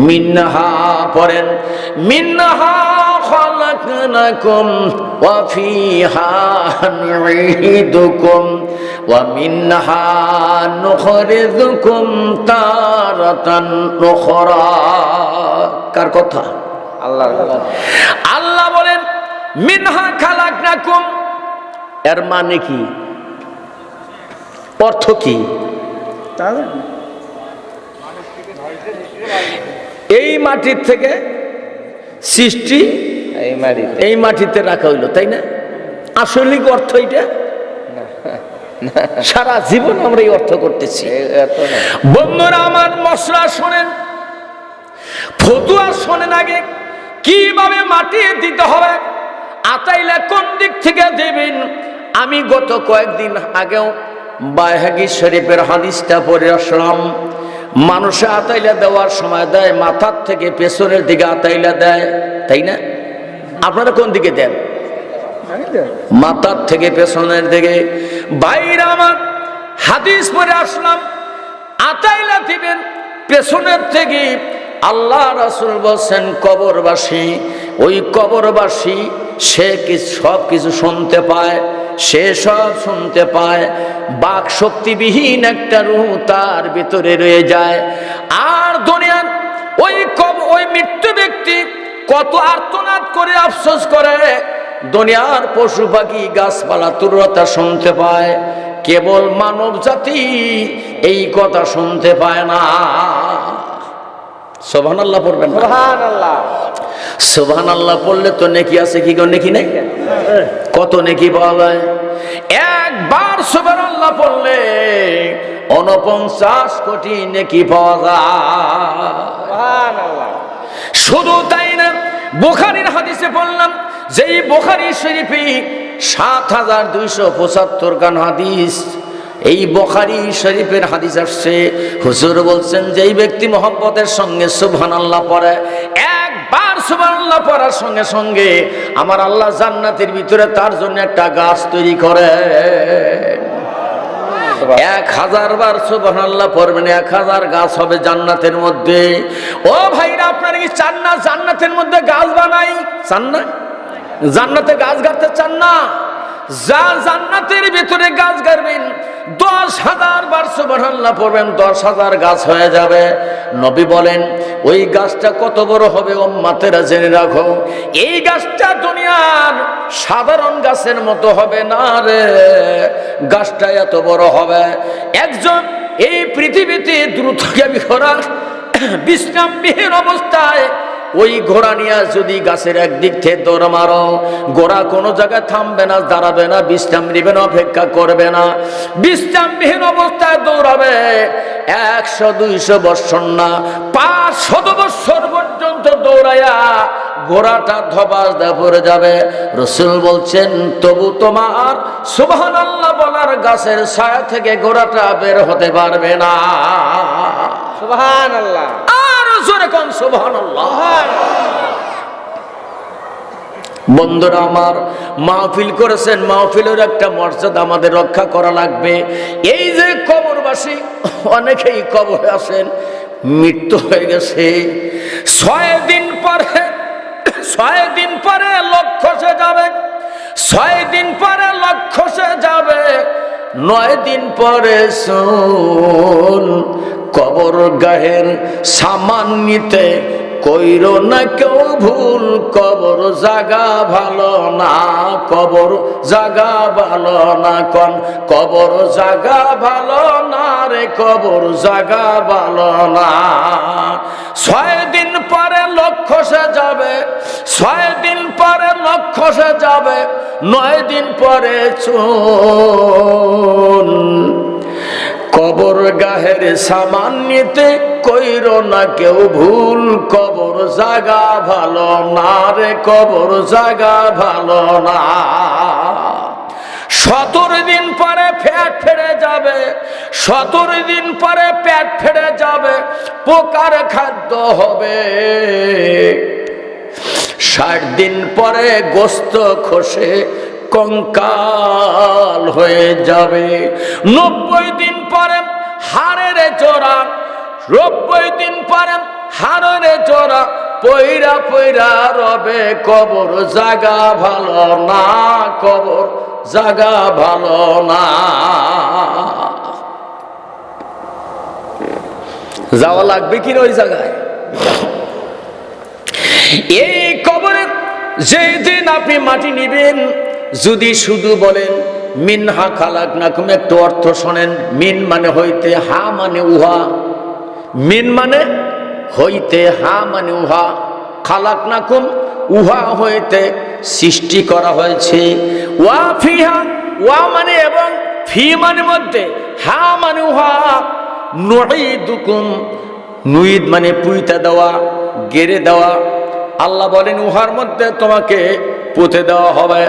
মিনহা পড়েন, মিনহা খালাকনাকুম ওয়া ফিহা নুঈদুকুম ওয়া মিনহা নুখরিজুকুম তারাতান উখরা। কার কথা? আল্লাহর কথা। আল্লাহ বলেন মিনহা খালাকনাকুম, এর মানে কি, অর্থ কি? এই মাটির থেকে সৃষ্টি, এই মাটিতে রাখা হইলো, তাই না? আসলে কি অর্থ এটা? সারা জীবন আমরা এই অর্থ করতেছি। বন্ধুরা আমার, মশলা শোনেন, ফতুয়া শোনেন, আগে কিভাবে মাটি দিতে হবে, আতাইলা কোন দিক থেকে দেবেন। আমি গত কয়েকদিন আগেও বাইহাকি শরীফের হাদিসটা পড়ে আসলাম। মানুষে আতাইলা দেওয়ার সময় দেয় মাথার থেকে পেছনের দিকে আতাইলা দেয়, তাই না? আপনারা কোন দিকে দেন? মাথার থেকে পেছনের দিকে। বাইরে আমার হাদিস পড়ে আসলাম, আতাইলা দিবেন পেছনের থেকে। আল্লাহ রাসূল বলছেন কবরবাসী, ওই কবরবাসী সে সব কিছু শুনতে পায়, সে সব শুনতে পায়। বাক শক্তিবিহীন একটা রূহ তার ভিতরে রয়ে যায়। আর দুনিয়ার ওই মৃত্যু ব্যক্তি কত আর্তনাদ করে আফসোস করে, দুনিয়ার পশু পাখি গাছপালা তুরতা শুনতে পায়, কেবল মানব জাতি এই কথা শুনতে পায় না। সুবহানাল্লাহ পড়বেন না? সুবহানাল্লাহ। সুবহানাল্লাহ পড়লে তো নেকি আছে, কি গো নেকি নাই? কত নেকি পাওয়া যায়? একবার সুবহানাল্লাহ পড়লে 49 কোটি নেকি পাওয়া যায়। সুবহানাল্লাহ। শুধু তাই না, বুখারীর হাদিসে বললাম, যেই বুখারী শরীফে 7275 গান হাদিস, এই বুখারী শরীফের হাদিস আসছে, হুজুর বলছেন যেই ব্যক্তি মুহাব্বতের সঙ্গে সুবহানাল্লাহ পড়ে, একবার সুবহানাল্লাহ পড়ার সঙ্গে সঙ্গে আমার আল্লাহ জান্নাতের ভিতরে তার জন্য একটা গাছ তৈরি করে। 1000 বার সুবহানাল্লাহ পড়বেন, 1000 গাছ হবে জান্নাতের মধ্যে। ও ভাইরা, আপনারা কি চান না জান্নাতের মধ্যে গাছ বানাই? চান না? জান্নাতে গাছ গাড়তে চান না? যা জান্নাতের ভিতরে গাছ গাড়বেন, 10,000 বার সুবহানাল্লাহ পড়বেন, 10,000 গাছ হয়ে যাবে। নবী বলেন ওই গাছটা কত বড় হবে উম্মতেরা জেনে রাখো, এই গাছটা দুনিয়ার সাধারণ গাছের মতো হবে না রে, গাছটা এত বড় হবে। একজন এই পৃথিবীতে দ্রুতগামী ঘোড়া বিশ্রামবিহীন অবস্থায়, ওই ঘোড়া নিয়ে যদি গাছের একদিক থেকে দৌড় মারো, ঘোড়া কোনো জায়গায় থামবে না, দাঁড়াবে না, বিশ্রাম নেবে না, অপেক্ষা করবে না, বিশ্রামবিহীন অবস্থায় দৌড়াবে। 100-200 বৎসর না, 500 বৎসর পর্যন্ত দৌড়াইয়া ঘোড়াটা ধপাস দিয়ে পড়ে যাবে। রাসূল বলছেন তবু তোমার সুবহানাল্লাহ বলার গাছের ছায়া থেকে ঘোড়াটা বের হতে পারবে না। সুবহানাল্লাহ। জোরে কোন সুবহানাল্লাহ। বন্ধুরা আমার, মাহফিল করেছেন, মাহফিলের একটা মর্যাদা আমাদের রক্ষা করা লাগবে। এই যে কবরবাসী, অনেকেই কবরে আসেন, মৃত্যু হয়ে গেছে, 6 দিন পরে লোক খসে যাবে, 6 দিন পরে লোক খসে যাবে, 9 দিন পরে শুন কবর গাহের সামান নিতে কইরো না কেউ ভুল, কবর জাগা ভালো না, কবর জাগা ভালো না, কোন কবর জাগা ভালো না রে, কবর জাগা ভালো না। 6 দিন পরে লোক খসে যাবে, 6 দিন পরে লোক খসে যাবে, 9 দিন পরে চুন কবর গাহের সামান নিতে কইরো না কেউ ভুল, কবর জাগা ভালো না রে, কবর জাগা ভালো না। 17 দিন পরে পেট ফেড়ে যাবে, 17 দিন পরে পেট ফেড়ে যাবে, পোকার খাদ্য হবে। 60 দিন পরে গোস্ত খসে কঙ্কাল হয়ে যাবে। 90 দিন পরে হাড়ের জোড়া, 90 দিন পরে হাররে চোরা পইরা পইরা রবে কবর জাগা ভালো না, কবর জাগা ভালো না। যাওয়া লাগবে কি ওই জায়গায়? এই কবরে যেদিন আপনি মাটি নিবেন, যদি শুধু বলেন মিনহা খালাকনাকুম, একটু অর্থ শোনেন। মিন মানে হইতে, হা মানে উহা। মিন মানে হইতে, হা মানে উহা। খালাকনাকুম উহা হইতে সৃষ্টি করা হয়েছে। ওয়া ফিহা, ওয়া মানে এবং, ফি মানে মধ্যে, হা মানে উহা। নুঈদুকুম, নুঈদ মানে পুইতা দেওয়া, গেড়ে দেওয়া। আল্লাহ বলেন উহার মধ্যে তোমাকে পুঁতে দেওয়া হবে।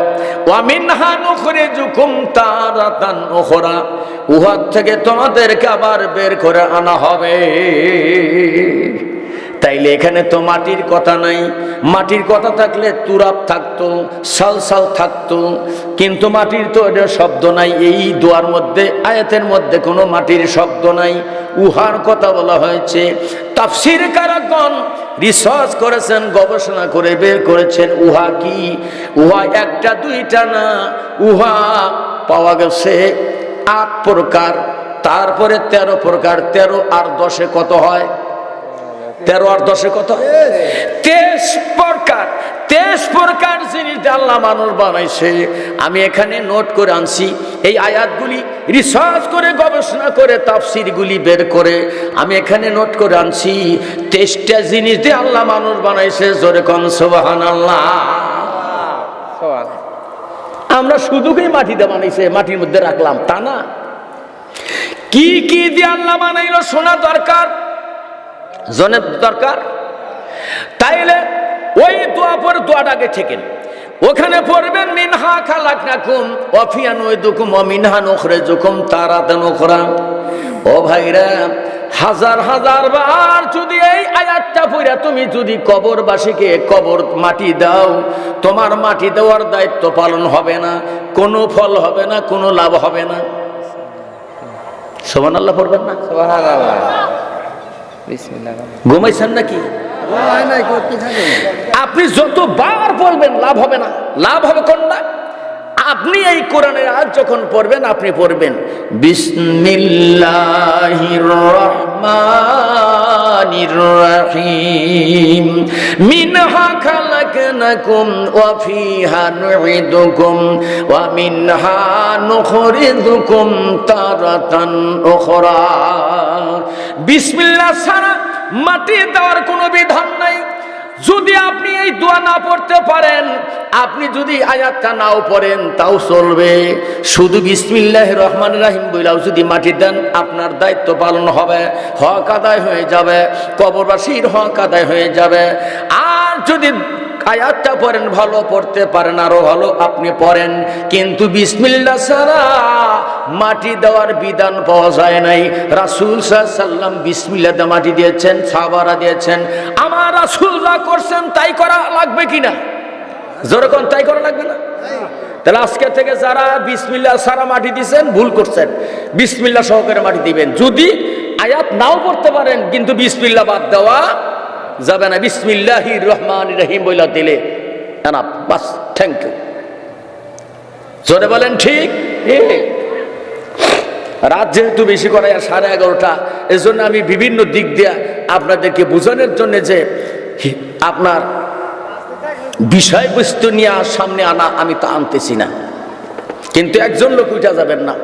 ওয়া মিনহা নুখরিজুকুম তারাতান উখরা, উহার থেকে তোমাদেরকে আবার বের করে আনা হবে। তাইলে এখানে তো মাটির কথা নাই। মাটির কথা থাকলে তুরাব থাকতো, সালসাল থাকতো, কিন্তু মাটির তো এটা শব্দ নাই। এই দোয়ার মধ্যে, আয়াতের মধ্যে কোনো মাটির শব্দ নাই, উহার কথা বলা হয়েছে। তাফসীর কারকগণ রিসার্চ করেছেন, গবেষণা করে বের করেছেন উহা কি। উহা একটা দুইটা না, উহা পাওয়া গেছে 8 প্রকার, তারপরে 13 প্রকার। 13 আর 10 কত হয়? 13 আর 10 কত? 23 প্রকার। 23 প্রকার জিনিস আল্লাহ মানুষ বানাইছে। আমি এখানে নোট করে আনছি এই আয়াতগুলি, রিসার্চ করে গবেষণা করে তাফসীরগুলি বের করে আমি এখানে নোট করে আনছি। 23টা জিনিস দিয়ে আল্লাহ মানুষ বানাইছে। জোরে কোন সুবহানাল্লাহ। আমরা শুধু কি মাটি দিয়ে বানাইছে, মাটির মধ্যে রাখলাম তা না। কি কি দিয়ে আল্লাহ বানাইলো শোনা দরকার, জনের দরকার। তাইলে ওই দোয়া পরে দোয়াটাকে ঠেকেন, ওখানে পড়বেন মিনহা খালাকনাকুম ওয়া ফিহা নুঈদুকুম ওয়া মিনহা নুখরিজুকুম তারাতান উখরা। ও ভাইরা, হাজার হাজার বার যদি এই আয়াতটা পড়া তুমি যদি কবরবাসীকে কবর মাটি দাও, তোমার মাটি দেওয়ার দায়িত্ব পালন হবে না, কোনো ফল হবে না, কোনো লাভ হবে না। সুবহানাল্লাহ পড়বেন না? সুবহানাল্লাহ। বিসমিল্লাহ। ঘুমাইছেন নাকি? আপনি যতবার পড়বেন লাভ হবে না। লাভ হবে কোনটা? আপনি এই কোরআনের আয়াত যখন পড়বেন, আপনি পড়বেন বিসমিল্লাহির রহমানির রহিম, মিনহা খালাকনাকুম ওয়া ফিহা নুঈদুকুম ওয়া মিনহা নুখরিজুকুম তারাতান উখরা। বিসমিল্লাহ ছাড়া মাটি দেওয়ার কোনো বিধান নাই। যদি আপনি এই দোয়া না পড়তে পারেন, আপনি যদি আয়াতটা নাও পড়েন তাও চলবে, শুধু বিসমিল্লাহির রহমানির রহিম বইলাও যদি মাটি দেন, আপনার দায়িত্ব পালন হবে, হক আদায় হয়ে যাবে, কবরবাসীর হক আদায় হয়ে যাবে। আর যদি আয়াতটা পড়েন, ভালো পড়তে পারেন আরো ভালো, আপনি পড়েন, কিন্তু বিসমিল্লাহ ছাড়া মাটি দেওয়ার বিধান পাওয়া যায় নাই। রাসূল সাল্লাল্লাহু আলাইহি ওয়াসাল্লাম বিসমিল্লাহ দিয়ে মাটি দিয়েছেন, সাহাবারা দিয়েছেন। আমার রাসূল যা করছেন তাই করা লাগবে কিনা? জোরে কোন তাই করা লাগবে না? তাহলে আজকে থেকে যারা বিসমিল্লাহ ছাড়া মাটি দিয়েছেন ভুল করছেন, বিসমিল্লাহ সহকারে মাটি দিবেন। যদি আয়াত নাও পড়তে পারেন, কিন্তু বিসমিল্লাহ বাদ দেওয়া যাবে না। বিসমিল্লাহির রহমানির রহিম বইলা দিলে না, বাস। Thank you. জোরে বলেন ঠিক। রাত যেহেতু বেশি করে 11:30, এই জন্য আমি বিভিন্ন দিক দিয়ে আপনাদেরকে বোঝানোর জন্য যে আপনার বিষয়বস্তু নিয়ে সামনে আনা, আমি তা আনতেছি না, কিন্তু একজন লোক উঠা যাবেন না।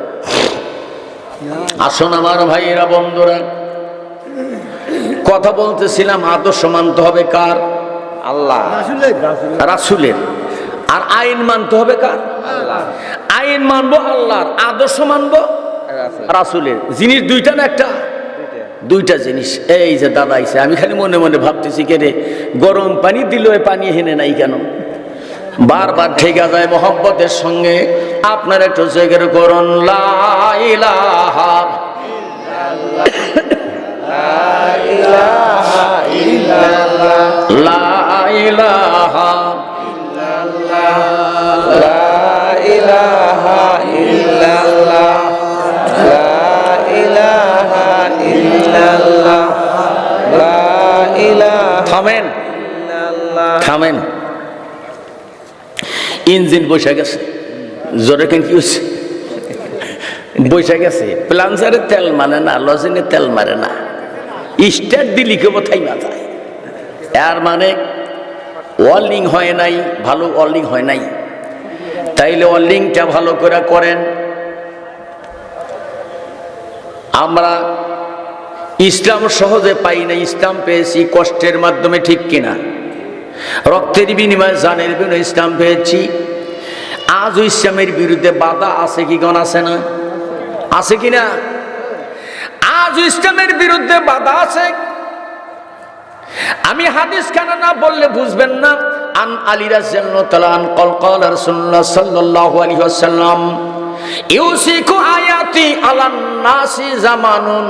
আসুন আমার ভাইয়েরা, বন্ধুরা, কথা বলতেছিলাম আদর্শ মানতে হবে কার? আল্লাহ, রাসূলের। আর আইন মানতে হবে কার? আল্লাহ। আইন মানবো আল্লাহর, আদর্শ মানবো রাসূলের। জিনিস দুইটা না একটা? দুইটা জিনিস। এই যে দাদা আইছে, আমি খালি মনে মনে ভাবতেছি কে রে, গরম পানি দিল পানি হেনে নাই কেন? বারবার ঠেকা যায় মোহাব্বতের সঙ্গে। আপনার একটু জেগের করুন লা ইলাহা ইল্লাল্লাহ, লা ইলাহা ইল্লাল্লাহ, লা ইলাহা ইল্লাল্লাহ, লা ইলাহা ইল্লাল্লাহ, লা থামেন থামেন, ইঞ্জিন বসে গেছে, জোরে কেন কি হচ্ছে, বসে গেছে। প্লান্সারে তেল মানে না, লজেনে তেল মারে না, স্টার্ট দিলি কেউ থাই না যায়। এর মানে ওয়ার্লিং হয় নাই, ভালো ওয়ার্লিং হয় নাই। তাইলে ওয়ার্লিংটা ভালো করে করেন। আমরা ইসলাম সহজে পাই না, ইসলাম পেয়েছি কষ্টের মাধ্যমে, ঠিক কিনা? রক্তের বিনিময়ে, জানের বিনিময়ে ইসলাম পেয়েছি। আজও ইসলামের বিরুদ্ধে বাধা আছে কি গণ আছে না? আছে কিনা? আজ ইসলামের বিরুদ্ধে বাধা আছে। আমি হাদিস খানা না বললে বুঝবেন না। আন আলী রাদিয়াল্লাহু তাআলা আন ক্বাল রাসূলুল্লাহ সাল্লাল্লাহু আলাইহি ওয়াসাল্লাম ইউসিকু আয়াতি আলান নাসি জামানুন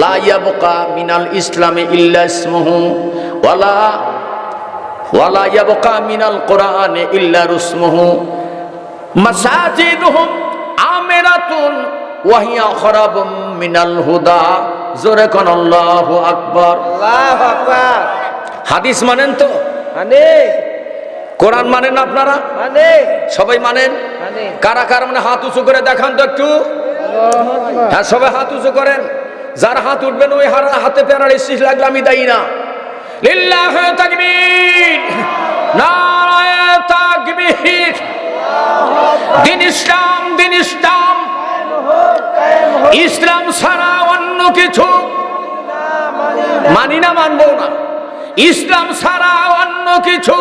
লা ইয়াবকা মিনাল ইসলামি ইল্লা ইসমুহু ওয়ালা ইয়াবকা মিনাল কুরআনি ইল্লা রুসমুহু মাসাজিদুহুম আমিরাতুন ওয়া হিয়া খারাবুম মিনাল হুদা। জোরে কোন আল্লাহু আকবার। আল্লাহু আকবার। হাদিস মানেন তো? মানে কোরআন মানেন আপনারা? মানে সবাই মানেন? মানে কারা কারা মানে হাত উঁচু করে দেখান তো একটু। হ্যাঁ, সবাই হাত উঁচু করেন। যার হাত উঠবেন ওই হাতে পেরার ইসিস লাগলে আমি দায়ী না। লিল্লাহি তাকবীর, নারায়ে তাকবীর। দিন ইসলাম, দিন ইসলাম। ইসলাম ছাড়া অন্য কিছু মানি না, মানবো না। ইসলাম ছাড়া অন্য কিছু।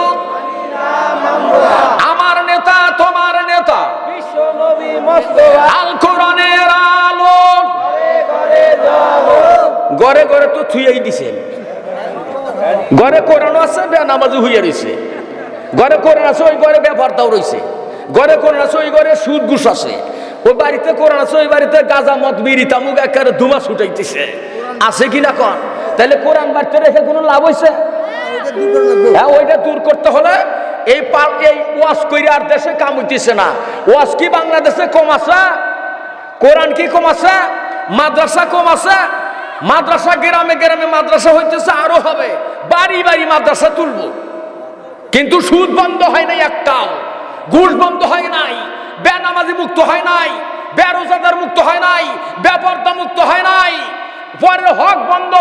আমার নেতা, তোমার নেতা, আল কোরআনের আলো ঘরে ঘরে তো থুইয়াই দিছেন। ঘরে কোরআন আছে, বেনামাজি হইয়া রয়েছে। ঘরে কোরআন আছে, ওই ঘরে ব্যাপারটাও রয়েছে। ঘরে কোরআন আছে, ওই ঘরে সুদ ঘুষ আছে। ওই বাড়িতে কোরআন আছে, ওই বাড়িতে গাঁজা মদ বিড়ি তামুক একেবারে ধুমা ছুটাইতেছে। আছে কিনা কন? তাহলে কোরআন বাড়িতে রেখে কোনো লাভ হয়েছে? হ্যাঁ, ওইটা দূর করতে হলে এই ওয়াজ কইরে আর দেশে কাম হইতেছে না। ওয়াজ কি বাংলাদেশে কম আছে? কোরআন কি কম আছে? মাদ্রাসা কম আছে? মাদ্রাসা গ্রামে গ্রামে মাদ্রাসা হইতেছে, আরো হবে। বাড়ি বাড়ি মাদ্রাসা তুলবো, কিন্তু সুদ বন্ধ হয় নাই একটাও, ঘুষ বন্ধ হয় নাই, বেনামাজি মুক্ত হয় নাই, বেরোজাদার মুক্ত হয় নাই, বেপরদা মুক্ত হয় নাই, পরের হক বন্ধ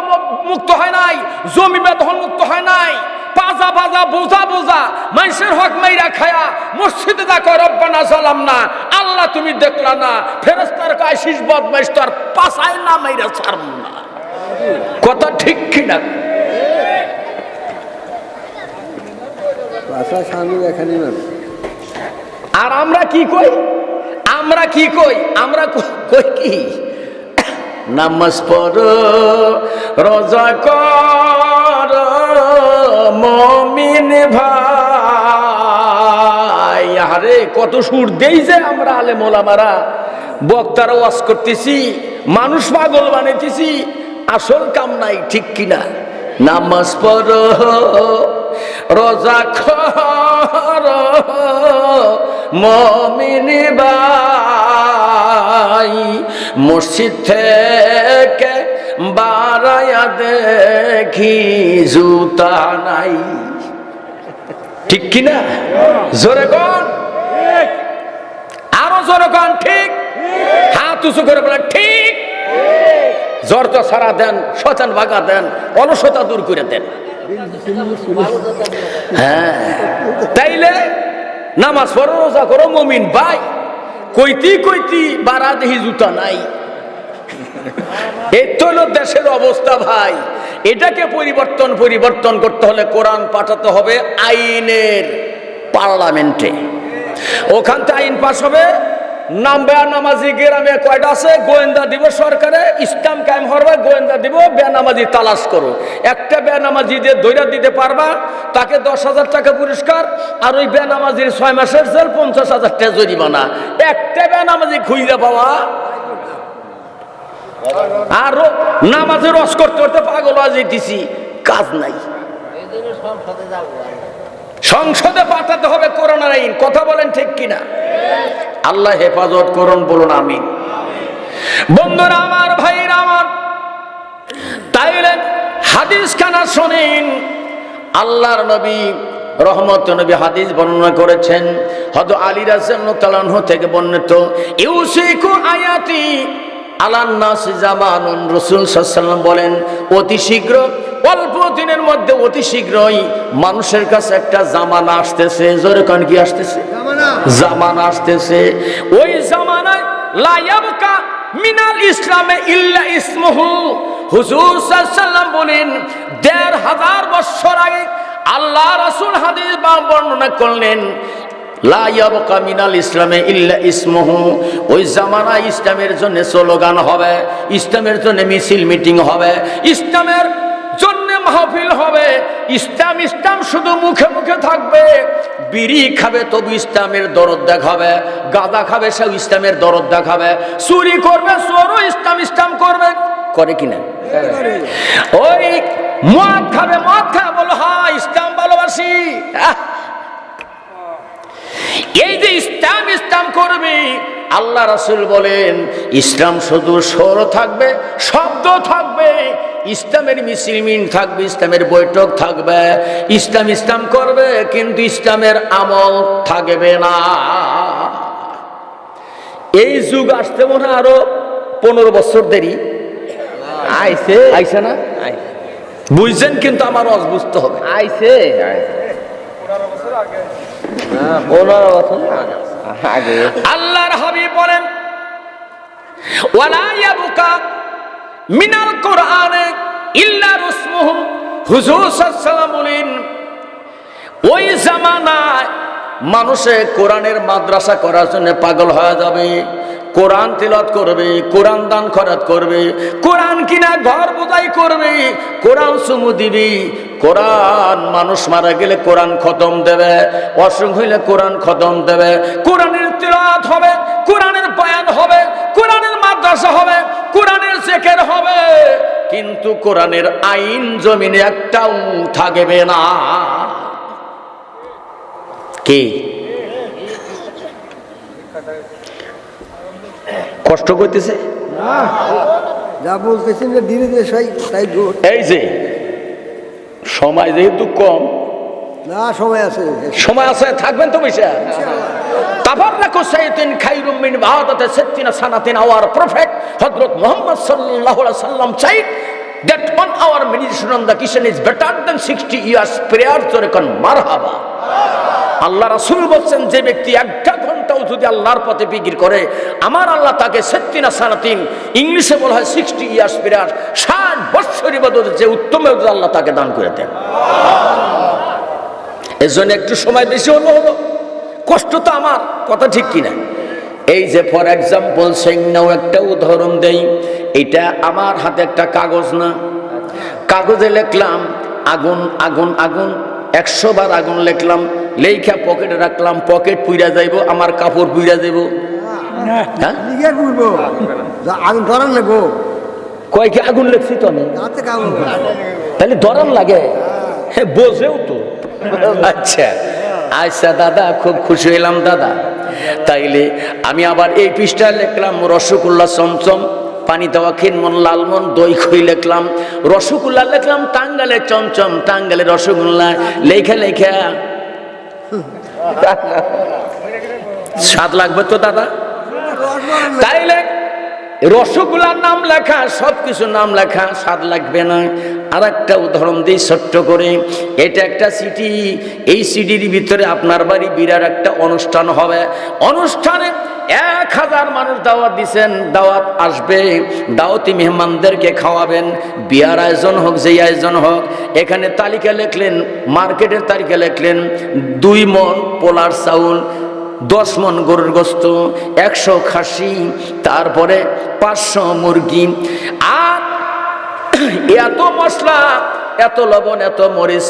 মুক্ত হয় নাই, জমি বেদখল মুক্ত হয় নাই। পাজা পাজা বোঝা বোঝা মানুষের হক মাইরা খায়া মসজিদে দেখো রব্বানা জালামনা, আল্লাহ তুমি দেখলা না, ফেরেশতার কাছে শীষ বদমাইশ তার পাছায় না মাইরা ছাড়ব না। কথা ঠিক কিনা? আর আমরা কি কই? আমরা কি কই? আমরা কই কি? নামাজ পড়ো, রোজা করো মুমিন ভাই। আরে কত সুর দেই যে আমরা আলেম ওলামারা, বক্তারা ওয়াজ করতেছি, মানুষ পাগল বানাইতেছি, আসল কাম নাই, ঠিক কিনা? নামাজ পড়ো, রোজা করো মুমিন ভাই, মসজিদ থেকে বারায়া দেখি জুতা নাই, ঠিক কিনা? জোরে কোন, আরো জোরে কোন। ঠিক? হাত উঁচু করে বলেন ঠিক। জ্বর তো সারা দেন, শয়তান ভাগা দেন, অলসতা দূর করে দেন। হ্যাঁ, তাইলে নামাজ পড়ো, রোজা করো মুমিন ভাই, কইতি কইতি বারা দেহি জুতা নাই। এই তো হলো দেশের অবস্থা ভাই। এটাকে পরিবর্তন করতে হলে কোরআন পাঠাতে হবে আইনের পার্লামেন্টে। ওখান থেকে আইন পাস হবে। নামাজি গ্রামে কয়টা আছে? গোয়েন্দা দিব সরকারে, ইসলাম কায়েম হবে, গোয়েন্দা দিব, বেনামাজি তালাশ করো। একটা বেনামাজি দিয়ে দৈরা দিতে পারবা, তাকে 10,000 টাকা পুরস্কার, আর ওই বেনামাজির 6 মাসের জেল, 50,000 টাকা জরিমানা। একটা বেনামাজি খুঁজে পাওয়া। আর নামাজের রস করতে করতে পাগল হয়ে যেতেছি, কাজ নাই। সংসদে পাঠাতে হবে কোরআনের আইন। কথা বলেন ঠিক কিনা? আল্লাহ হেফাজত করুন, বলুন আমিন। বন্ধুরা আমার, ভাইরা আমার, তাইলে হাদিস খানা শোনেন। আল্লাহর নবী রহমত নবী হাদিস বর্ণনা করেছেন, হযরত আলী রাদিয়াল্লাহু তাআলা আনহু থেকে বর্ণিত, ইউসিকু আয়াতি আলান নাস জামানুন, রাসূল সাল্লাল্লাহু আলাইহি ওয়াসাল্লাম বলেন অতি শীঘ্র, অল্প দিনের মধ্যে অতি শীঘ্রই মানুষের কাছে একটা জামানা আসতেছে। জোরে কোন কি আসতেছে? জামানা আসতেছে। ওই জামানায় লা ইয়াবকা মিনাল ইসলামে ইল্লা ইসমুহু, হুজুর সাল্লাল্লাহু আলাইহি ওয়াসাল্লাম বলেন ১৫০০ বছর আগে আল্লাহ রাসূল হাদিস বর্ণনা করলেন, লা ইয়াবকা মিনাল ইসলামে ইল্লা ইসমুহু, ওই জামানায় ইসলামের জন্য স্লোগান হবে, ইসলামের জন্য মিছিল মিটিং হবে, ইসলামের জন্য মাহফিল হবে। ইসলাম ইসলাম শুধু মুখে মুখে থাকবে, বিড়ি খাবে তবু ইসলামের দরদ দেখাবে, গাঁজা খাবে সেও ইসলামের দরদ দেখাবে, চুরি করবে চোরও ইসলাম ইসলাম করবে, করে কিনা? ওই মদ খাবে, মদ খাবে বলো হ্যাঁ ইসলাম ভালোবাসি। এই যে ইসলাম ইসলাম করবে, আল্লাহ রাসূল বলেন ইসলাম শুধু স্বর থাকবে, শব্দ থাকবে, ইসলামের মিছিল মিটিং থাকবে, ইসলামের বৈঠক থাকবে, ইসলাম ইসলাম করবে, কিন্তু ইসলামের আমল থাকবে না। এই যুগ আসতে মনে হয় আরো 15 বছর দেরি আইছে আইছে না? বুঝছেন? কিন্তু আমার রস বুঝতে হবে। আইছে 15 বছর আগে আল্লাহর হাবিব বলেন ওয়ালা ইয়াবকা মিনাল কোরআনে ইল্লা রুসমুহু, হুজুর সাল্লাল্লাহু আলাইহি ওয়াসাল্লাম বলেন ওই জামানায় মানুষে কোরআনের মাদ্রাসা করার জন্য পাগল হয়ে যাবে, কোরআন তিলাওয়াত করবে, কোরআন দান খয়রাত করবে, কোরআন কিনা ঘর বোঝাই করবে, কোরআন চুমু দিবি, কোরআন মানুষ মারা গেলে কোরআন খতম দেবে, অসুখ হইলে কোরআন খতম দেবে, কোরআনের তিলাওয়াত হবে, কোরআনের বয়ান হবে, কোরআনের মাদ্রাসা হবে, কোরআনের জিকির হবে, কিন্তু কোরআনের আইন জমিনে একটাও থাকবে না। কি কষ্ট করতেছে? যা বলতেছেন যে ধীরে ধীরে তাই এই যে সময় যেহেতু কম, না সময় আছে, সময় আছে, থাকবেন তো বসে। তাবারাকা সাইয়্যিদিন খায়রুম মিন বাদাতি সিত্তিনা সানাতিন, আওয়ার প্রফেট হযরত মুহাম্মদ সাল্লাল্লাহু আলাইহি ওয়াসাল্লাম said that 1 hour meditation on the kitchen is better than 60 years prayer। জোরে কোন মারহাবা। আল্লাহ রাসূল বলছেন যে ব্যক্তি 1 ঘন্টাও যদি আল্লাহর পথে জিকির করে, আমার আল্লাহ তাকে সিত্তিনা সানাতিন, ইংলিশে বলা হয় 60 ইয়ার্স প্রেয়ার, 60 বছর ইবাদত যে উত্তম ইবাদত আল্লাহ তাকে দান করে দেন। এজন্য একটু সময় বেশি হলো, কষ্ট তো আমার, কথা ঠিক কিনা? এই যে ফর এক্সাম্পল সেইনাও একটা উদাহরণ দেই, এটা আমার হাতে একটা কাগজ না, কাগজে লিখলাম আগুন আগুন আগুন, 100 বার আগুন লিখলাম, লেখা পকেটে রাখলাম, পকেট পুইরা যাইব, আমার কাপড় পুইরা যাইব। হ্যাঁ লিখে করবো, আগুন ধরান লাগবো, কয় কি আগুন লিখছি তো আমি, হাতে কাগজ তাহলে ধরান লাগে, হ্যাঁ বোঝেও তো। আচ্ছা আচ্ছা দাদা, খুব খুশি হইলাম দাদা। তাইলে আমি আবার এই পৃষ্ঠায় লিখলাম রসগোল্লা চমচম, পানি দেওয়া খিনমন লালমন, দই খই লিখলাম, রসগোল্লা লিখলাম টাঙ্গালের চমচম, টাঙ্গালের রসগোল্লা, লেখা লেখা স্বাদ লাগবে তো দাদা। তাইলে রসগোল্লার নাম লেখা, সবকিছু নাম লেখা, স্বাদ লাগবে না। আর একটা উদাহরণ দিই ছোট্ট করে, এটা একটা সিডি, এই সিডির ভিতরে আপনার বাড়ি বিরাট একটা অনুষ্ঠান হবে, অনুষ্ঠানে 1000 মানুষ দাওয়াত দিচ্ছেন, দাওয়াত আসবে, দাওয়াতি মেহমানদেরকে খাওয়াবেন, বিয়ার আয়োজন হোক যেই আয়োজন হোক, এখানে তালিকা লিখলেন, মার্কেটের তালিকা লিখলেন 2 মণ পোলার চাউল, 10 মণ গরুর গোস্ত, 100 খাসি, তারপরে 500 মুরগি, আর এত মশলা, এত লবণ, এত মরিচ,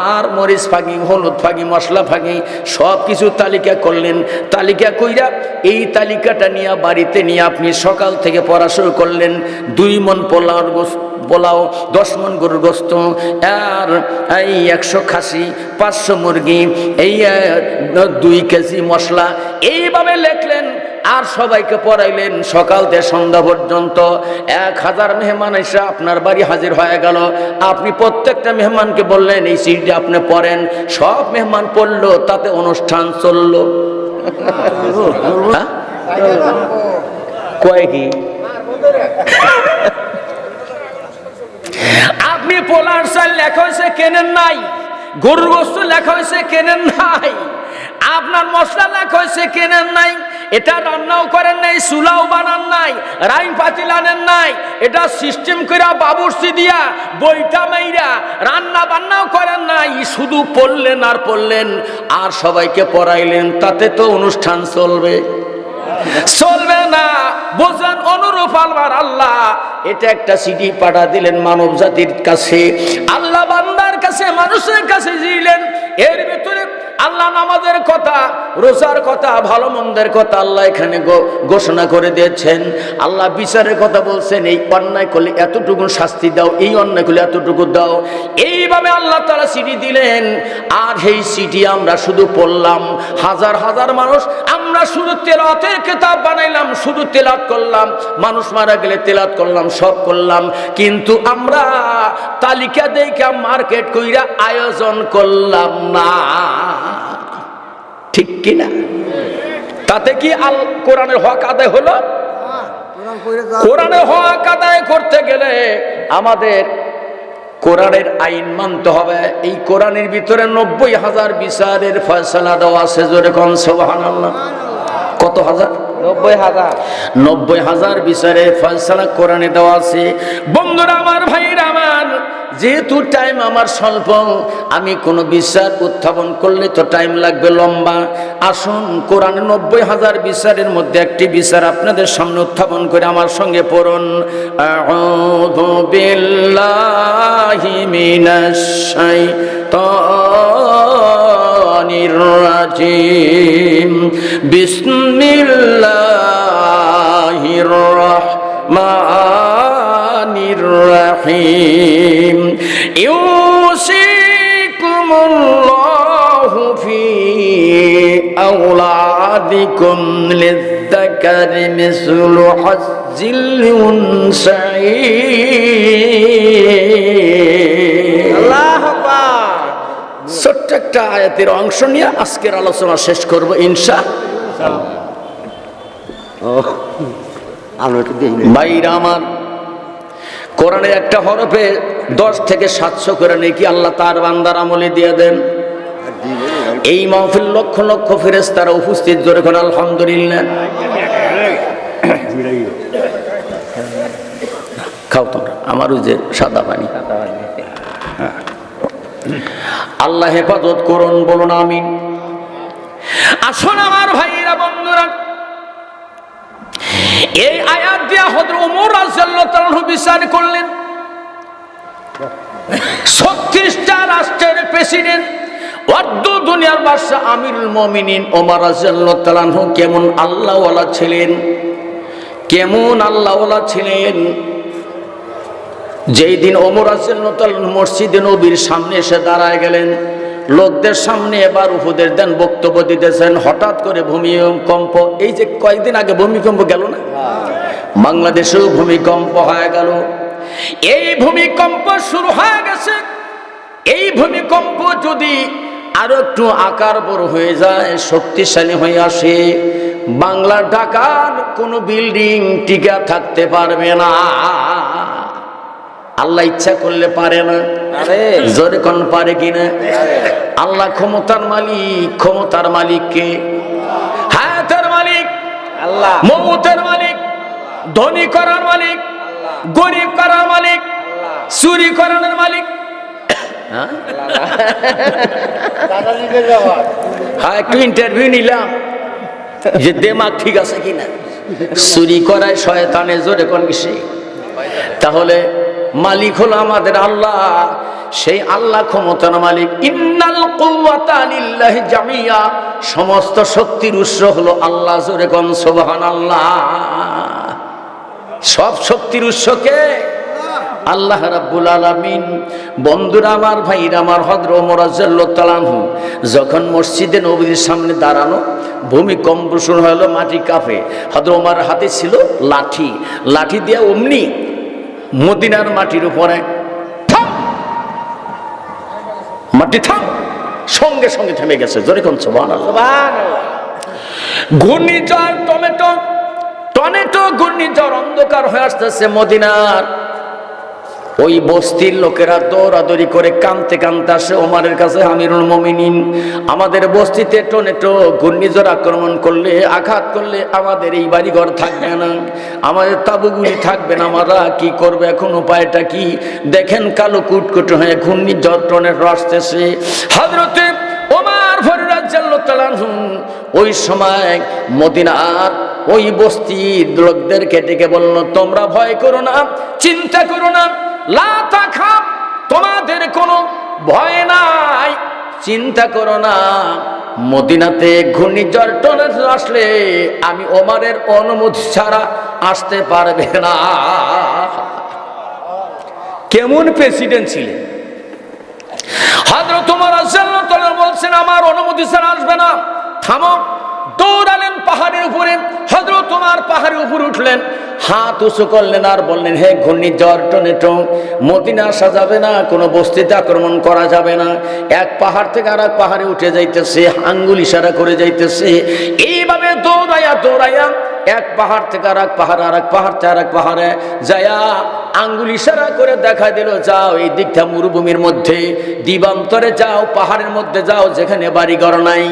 আর মরিচ ফাঁকি, হলুদ ফাঁকি, মশলা ফাঁকি, সব কিছু তালিকা করলেন। তালিকা কইরা এই তালিকাটা নিয়ে বাড়িতে নিয়ে আপনি সকাল থেকে পড়া শুরু করলেন। 2 মণ পোলাওর গোস্ত, পোলাও, 10 মণ গরুর গোস্ত, আর এই 100 খাসি, 500 মুরগি, এই 2 কেজি মশলা, এইভাবে লেখলেন। আর সবাইকে পড়াইলেন সকাল থেকে সন্ধ্যা পর্যন্ত। 1000 মেহমান এসে আপনার বাড়ি হাজির হয়ে গেল। আপনি প্রত্যেকটা মেহমানকে বললেন এই সিডি আপনি পড়েন। সব মেহমান পড়লো, তাতে অনুষ্ঠান চললো। হ্যাঁ? কয় কি আপনি পোলার চাল লেখা হয়েছে কেনেন নাই, গরুর গোস্ত লেখা হয়েছে কেনেন নাই, আপনার মশলা লেখা হয়েছে কেনেন নাই, এটা রান্নাও করেন নাই, চুলাও বানান নাই, রাইন পাতিল আনেন নাই, এটা সিস্টেম করে বাবুর্চি দিয়া বইটা মাইরা রান্না বান্নাও করেন নাই, শুধু পড়লেন আর পড়লেন আর সবাইকে পড়াইলেন, তাতে তো অনুষ্ঠান চলবে? চলবে না। বোঝেন অনুরূপ আল্লাহর আল্লাহ এটা একটা সিডি পাঠা দিলেন মানব জাতির কাছে, আল্লাহ বান্দার কাছে, মানুষের কাছে দিলেন। এর ভিতরে আল্লাহ নামাজের কথা, রোজার কথা, ভালো মন্দের কথা আল্লাহ এখানে ঘোষণা করে দিয়েছেন। আল্লাহ বিচারের কথা বলছেন, এই অন্যায় করলে এতটুকু শাস্তি দাও, এই অন্যায় করলে এতটুকু দাও। এইভাবে আল্লাহ তাআলা সিডি দিলেন। আর সেই সিডি আমরা শুধু পড়লাম, হাজার হাজার মানুষ, আমরা শুধু তেলাওয়াতের কিতাব বানাইলাম, শুধু তেলাওয়াত করলাম, মানুষ মারা গেলে তেলাওয়াত করলাম, সব করলাম, কিন্তু আমরা তালিকা দেখা মার্কেট কইরা আয়োজন করলাম না। ঠিক কিনা? তাতে কি কোরআনের হক আদায় হলো? কোরআনের হক আদায় করতে গেলে আমাদের কোরআনের আইন মানতে হবে। এই কোরআনের ভিতরে 90,000 বিচারের ফয়সালা দেওয়া আছে। জোরে কোন সুবহানাল্লাহ। কত হাজার? 90,000 বিচারের ফয়সালা কোরআনে দেওয়া আছে। বন্ধুরা আমার, ভাইরা আমার, যেহেতু টাইম আমার স্বল্প, আমি কোনো বিচার উত্থাপন করলে তো টাইম লাগবে লম্বা। আসুন কোরআনে 90,000 বিচারের মধ্যে একটি বিচার আপনাদের সামনে উত্থাপন করে আমার সঙ্গে পড়ুন। আউযু বিল্লাহি মিনাশ শাইতানির রাজিম। বিসমিল্লাহির রাহমানির রাহিম। ইউসিকুমুল্লাহু ফি আওলাদিকুম লিয-যাকারি মিসলু হাজ্জিল উনসাইয়্যিন। আল্লাহু আকবার। ছোট্ট একটা আয়াতের অংশ নিয়ে আজকের আলোচনা শেষ করব ইনশাআল্লাহ। ভাইরা আমার, কোরআনের একটা হরফে 10 থেকে 700 করে নেকি আল্লাহ তার বান্দার আমলে দিয়ে দেন। এই মাহফিল লক্ষ লক্ষ ফেরেশতারা উপস্থিত। জোরে কোন আলহামদুলিল্লাহ। খাও তোমরা আমার ওই যে সাদা পানি। আল্লাহ হেফাজত করুন, বলুন আমিন। আসুন আমার ভাইরা, বন্ধুরা, এই আয়াত দিয়া হযরত ওমর রাদিয়াল্লাহু তাআলা বিচার করলেন। 36টা রাষ্ট্রের প্রেসিডেন্ট, অর্ধ দুনিয়ার বাদশা আমিরুল মুমিনিন ওমর রাদিয়াল্লাহু তাআলা কেমন আল্লাহওয়ালা ছিলেন, কেমন আল্লাহওয়ালা ছিলেন। যেই দিন ওমর রাদিয়াল্লাহু তাআলা মসজিদে নবীর সামনে এসে দাঁড়ায় গেলেন, লোকদের সামনে এবার উপদেশ দেন, বক্তব্য দিতেছেন, হঠাৎ করে ভূমিকম্প। এই যে কয়েকদিন আগে ভূমিকম্প গেল না, বাংলাদেশেও ভূমিকম্প হয়ে গেল। এই ভূমিকম্প শুরু হয়ে গেছে। এই ভূমিকম্প যদি আরো একটু আকার বড় হয়ে যায়, শক্তিশালী হয়ে আসে, বাংলার ঢাকার কোন বিল্ডিং টিকে থাকতে পারবে না। আল্লাহ ইচ্ছা করলে পারে না? জোরে কোন পারে কিনা? আল্লাহ ক্ষমতার মালিক। ক্ষমতার মালিক কে? হায়াতের মালিক আল্লাহ, মৌতের মালিক, ধনী করার মালিক, গরিব করার মালিক, চুরি করানোর মালিক। হ্যাঁ, একটু ইন্টারভিউ নিলাম যে দেমাগ ঠিক আছে কিনা। চুরি করায় শয়তানে, জোরে কোন বিষয়। তাহলে মালিক হলো আমাদের আল্লাহ। সেই আল্লাহ ক্ষমতার মালিক। ইন্নাল কুওয়াতা লিল্লাহি জামিয়া। সমস্ত শক্তির উৎস হলো আল্লাহ। জোরে কোন সুবহানাল্লাহ। সব শক্তির উৎস কে? আল্লাহ রাব্বুল আলামিন। বন্ধুরা আমার, ভাইরা আমার, হযরত ওমর রাদিয়াল্লাহু তাআলা আনহু যখন মসজিদে নববীর সামনে দাঁড়ানো, ভূমিকম্প শুরু হলো, মাটি কাঁপে। হযরত ওমর হাতে ছিল লাঠি, লাঠি দিয়ে অমনি মদিনার মাটির উপরে থাম, মাটি থাম, সঙ্গে সঙ্গে থেমে গেছে। জোরে কোন সুবহানাল্লাহ। ঘূর্ণিঝড় টমেটো ঘূর্ণিঝড় অন্ধকার হয়ে আসতেছে মদিনার। ওই বস্তির লোকেরা দৌড়াদৌড়ি করে কাঁদতে কাঁদতে আসে ওমরের কাছে, আমিরুল মুমিনিন, আমাদের বস্তিতে টর্নেডো ঘূর্ণিঝড় আক্রমণ করলে, আঘাত করলে আমাদের এই বাড়িঘর থাকবে না, আমাদের তাঁবুগুলি থাকবে না, আমরা কি করবে এখন, উপায়টা কি? দেখেন কালো কুটকুট হয়ে ঘূর্ণিঝড় টর্নেডো আসতেছে। হযরতে ওমর ফারুক রাদিয়াল্লাহু তাআলা আনহু ওই সময় মদিনার ওই বস্তির লোকদেরকে ডেকে বলল, তোমরা ভয় করো না, চিন্তা করো না, লা তাখাফ, তোমাদের কোনো ভয় নাই, চিন্তা করো না। মদিনাতে ঘূর্ণিঝড় টর্নেডো আসলে আমি ওমরের অনুমতি ছাড়া আসতে পারবে না। কেমন প্রেসিডেন্ট ছিলেন! হযরত ওমর রাদিয়াল্লাহু তাআলা বলছেন, আমার অনুমতি ছাড়া আসবে না, থামো। দৌড়ালেন পাহাড়ের উপরে। হযরত ওমর পাহাড়ের উপরে উঠলেন, হাত উঁচু করলেন আর বললেন, হে ঘূর্ণিঝড় টর্নেডো, মদিনা আসা যাবে না, কোনো বস্তিতে আক্রমণ করা যাবে না। এক পাহাড় থেকে আর এক পাহাড়ে উঠে যাইতেছে, আঙ্গুল ইশারা করে যাইতেছে। এইভাবে দৌড়াইয়া দৌড়াইয়া এক পাহাড় থেকে আর এক পাহাড়, আর এক পাহাড় থেকে আর এক পাহাড়ে যায়া আঙ্গুল ইশারা করে দেখা দিল, যাও এই দিকটা মরুভূমির মধ্যে, দিবান্তরে যাও, পাহাড়ের মধ্যে যাও, যেখানে বাড়িঘর নাই।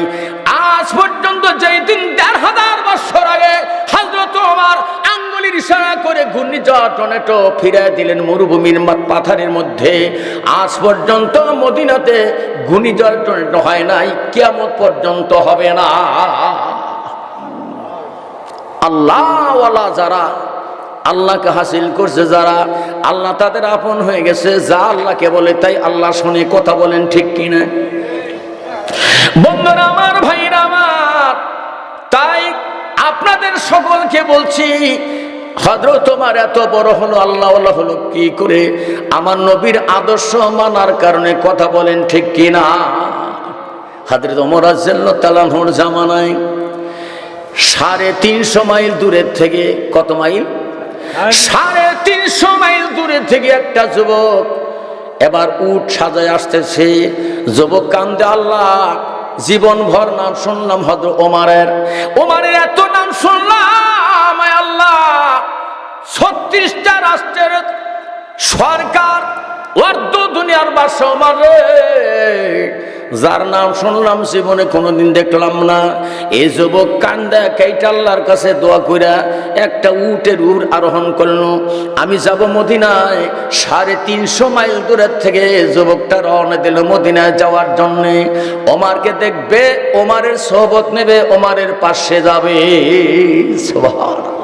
আজ পর্যন্ত যেই দিন ১,৫০০ বছর আগে হযরত ওমর আঙ্গুলের ইশারা করে ঘূর্ণিঝড় টর্নেডো ফিরিয়ে দিলেন মরুভূমির পাথারের মধ্যে, আজ পর্যন্ত মদিনাতে ঘূর্ণিঝড় টর্নেডো হয় নাই, কিয়ামত পর্যন্ত হবে না। আল্লাহওয়ালা যারা, আল্লাহকে হাসিল করছে যারা, আল্লাহ তাদের আপন হয়ে গেছে। যা আল্লাহকে বলে তাই আল্লাহ শুনে, কথা বলেন ঠিক কিনা? বন্ধুরা আমার, ভাইরা আমার, তাই আপনাদের সকলকে বলছি, হযরত ওমর এত বড় হলো, আল্লাহওয়ালা হলো কি করে? আমার নবীর আদর্শ মানার কারণে, কথা বলেন ঠিক কিনা? হযরত ওমর রাদিয়াল্লাহু তাআলা আনহুর জামানায় 350 মাইল দূরের থেকে, কত মাইল? 350 মাইল দূরে থেকে একটা যুবক এবার উট সাজায় আসতেছে। যুবক কান্দে, আল্লাহ, জীবন ভর নাম শুনলাম হযরত ওমরের, এত নাম শুনলাম, আল্লাহ, 36টা রাষ্ট্রের সরকার, অর্ধ দুনিয়ার বাদশা ওমর, যার নাম শুনলাম জীবনে কোনোদিন দেখলাম না। এই যুবক কান্দা কেইটা আল্লাহর কাছে দোয়া কইরা একটা উটের উপর আরোহণ করলো। আমি যাব মদিনায়। 350 মাইল দূরের থেকে যুবকটা রওনা দিল মদিনায় যাওয়ার জন্যে। ওমরকে দেখবে, ওমরের সোহবত নেবে, ওমরের পাশে যাবে। সুবহানাল্লাহ।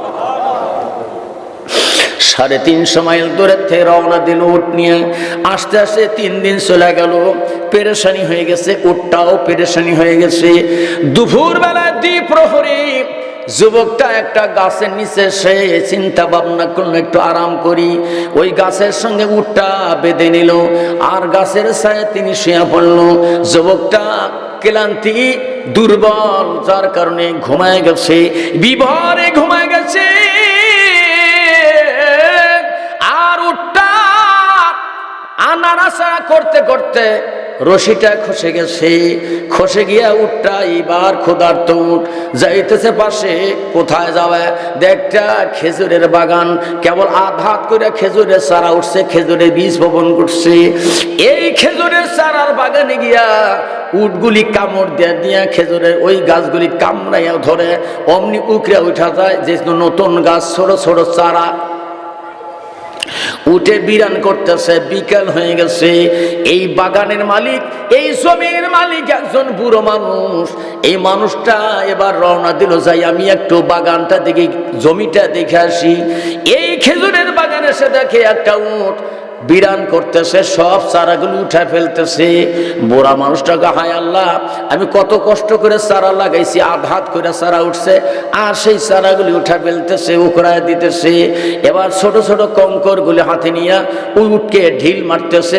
350 মাইল দূরের থেকে রওনা দিল উট নিয়ে। আস্তে আস্তে 3 দিন চলে গেল, পেরেশানি হয়ে গেছে, উটটাও পেরেশানি হয়ে গেছে। দুপুর বেলা দ্বিপ্রহরে যুবকটা একটা গাছের নিচে সে চিন্তা ভাবনা করলো, একটু আরাম করি। ওই গাছের সঙ্গে উটটা বেঁধে নিল আর গাছের ছায়ায় তিনি শুয়ে পড়ল। যুবকটা ক্লান্তি, দুর্বল, যার কারণে ঘুমায় গেছে, বিভোরে ঘুমায় গেছে। নাড়াচাড়া করতে করতে রশিটা খসে গেছে। খসে গিয়া উটটা এবার ক্ষুধার্ত উট যাইতেছে পাশে। কোথায় যাবে? একটা খেজুরের বাগান, কেবল আধাত করে খেজুরের চারা উঠছে, খেজুরের বীজ বপন করছে। এই খেজুরের চারার বাগানে গিয়া উটগুলি কামড় দিয়া খেজুরের ওই গাছগুলি কামড়াইয়া ধরে অমনি উকড়ে উঠা যায়। যে নতুন গাছ, ছোট ছোট চারা উঠে বিরান করতেছে। বিকাল হয়ে গেছে। এই বাগানের মালিক, এই জমির মালিক একজন বুড়ো মানুষ। এই মানুষটা এবার রওনা দিল, যাই আমি একটু বাগানটা দেখি, জমিটা দেখে আসি। এই খেজুরের বাগানে সে দেখে একটা উট বিরান করতেছে, সব চারাগুলি উঠে ফেলতেছে। বুড়া মানুষটাকে, হায় আল্লাহ, আমি কত কষ্ট করে চারা লাগাইছি, আঘাত করে চারা উঠছে, আর সেই চারাগুলি উঠে ফেলতেছে, উকড়ায় দিতেছে। এবার ছোট ছোট কঙ্কর গুলি হাতে নিয়ে ওই উঠকে ঢিল মারতেছে।